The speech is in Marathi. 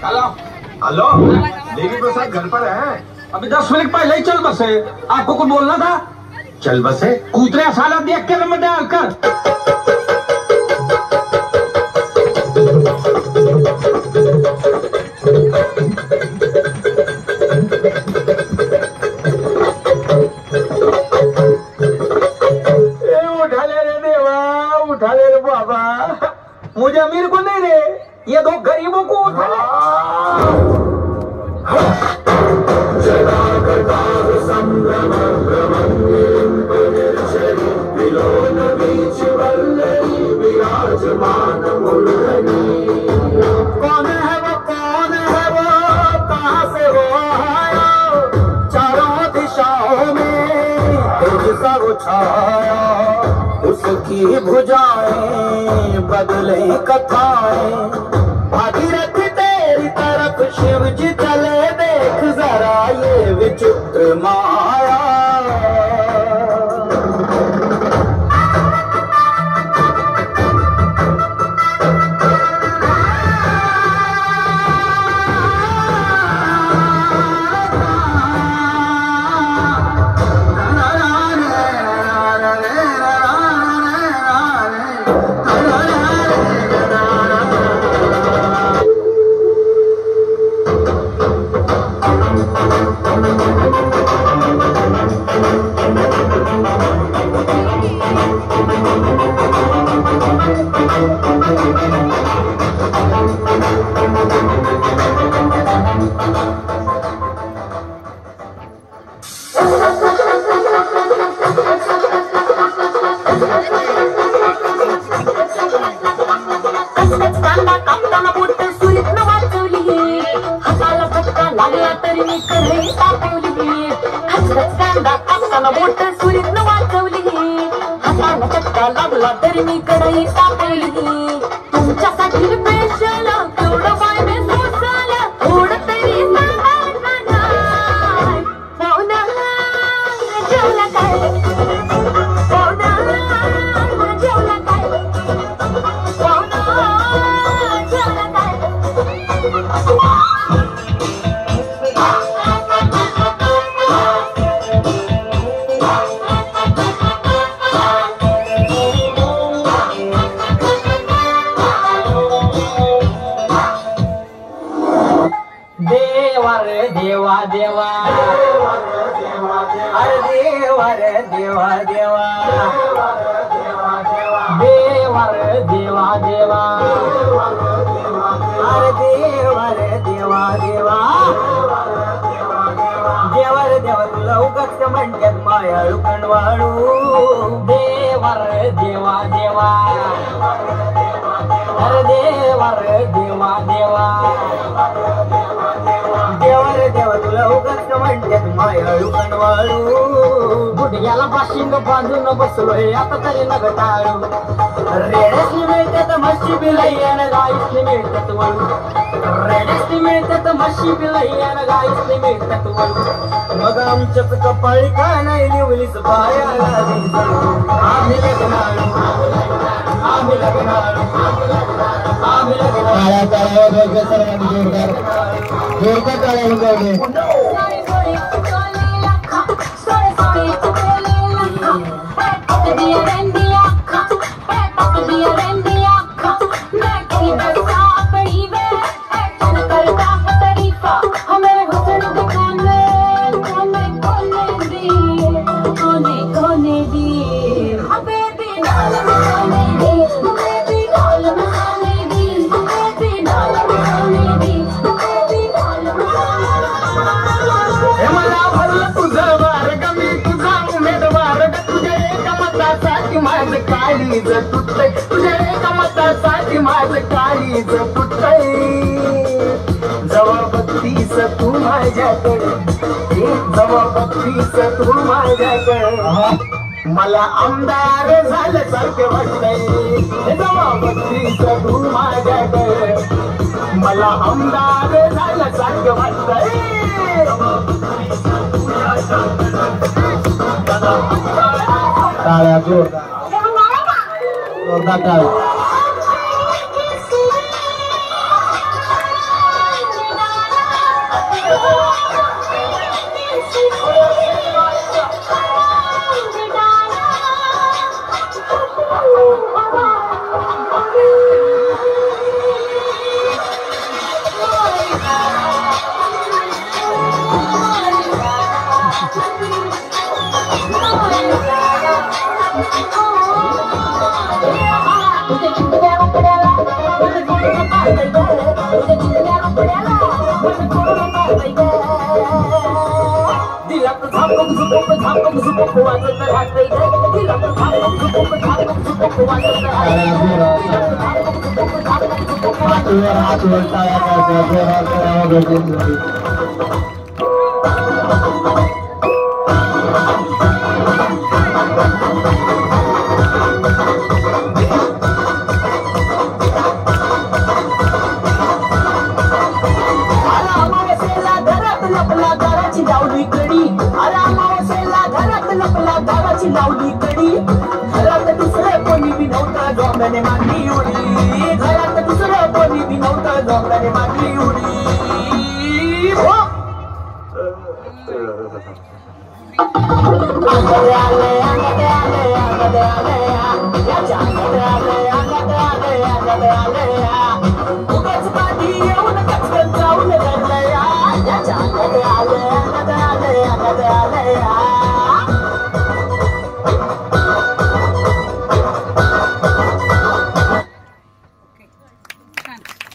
हेलो हेलो, देवी प्रसाद घर पर है? अभी 10 मिनट पहले ही चल बसे। आपको कुछ बोलना था? चल बसे। कूतरे साला देख के नंबर डाल कर। उठा ले रे देवा, उठा ले रे बाबा। मुझे अमीर को नहीं रे, ये दो गरीबों को उठा ले। कौन है वो, कौन है वो, कहाँ से वो आया? चारों दिशाओं में तेज सा वो छाया। उसकी भुजाएं बदले कथाएं, भागीरथ तेरी तरफ शिव जी चले, देख जरा ये विचित्र माया। बुढ्याला बाशिंग बांधून बसलोय आता तरी नगटाळू. रेड्यासनी मिळतात म्हशी बिलय्यान, गाईसनी मिळतात वळू. रेड्यासनी मिळतात म्हशी बिलय्यान, गाईसनी मिळतात वळू. मग आमच्याच कपाळी का नाही निवलीच पायाला दिसलो. आम्ही लग्नाळू, आम्ही लग्नाळू, आम्ही लग्नाळू. जोरदार जोरदार टाळ्या उजवले. तुझ्या एका मतासाठी माझं काळीज फुटलंय. जबाबतीस तू माझ्याकडे, जबाबतीस तू माझ्याकडे. मला आमदार झाल्यासारखे वाटतंय. जबाबतीस तू माझ्याकडे, मला आमदार झाल्यासारखे वाटतंय. टाळ्या जोरदार जोरदार टाळ्या. मारतय ग तुझ्या चिंध्या रुपड्याला मन कोण मारतय ग दिलात झापक झुपक वाजत राहतय ग दिलात झापक झुपक वाजत राहतय लावली कडी अमावस्येला घरात लपला गावाची लावली कडी घरात दुसरं कोणी बी नव्हतं डोंगराने मांडली उडी घरात दुसरं कोणी बी नव्हतं डोंगराने मांडली उडी हो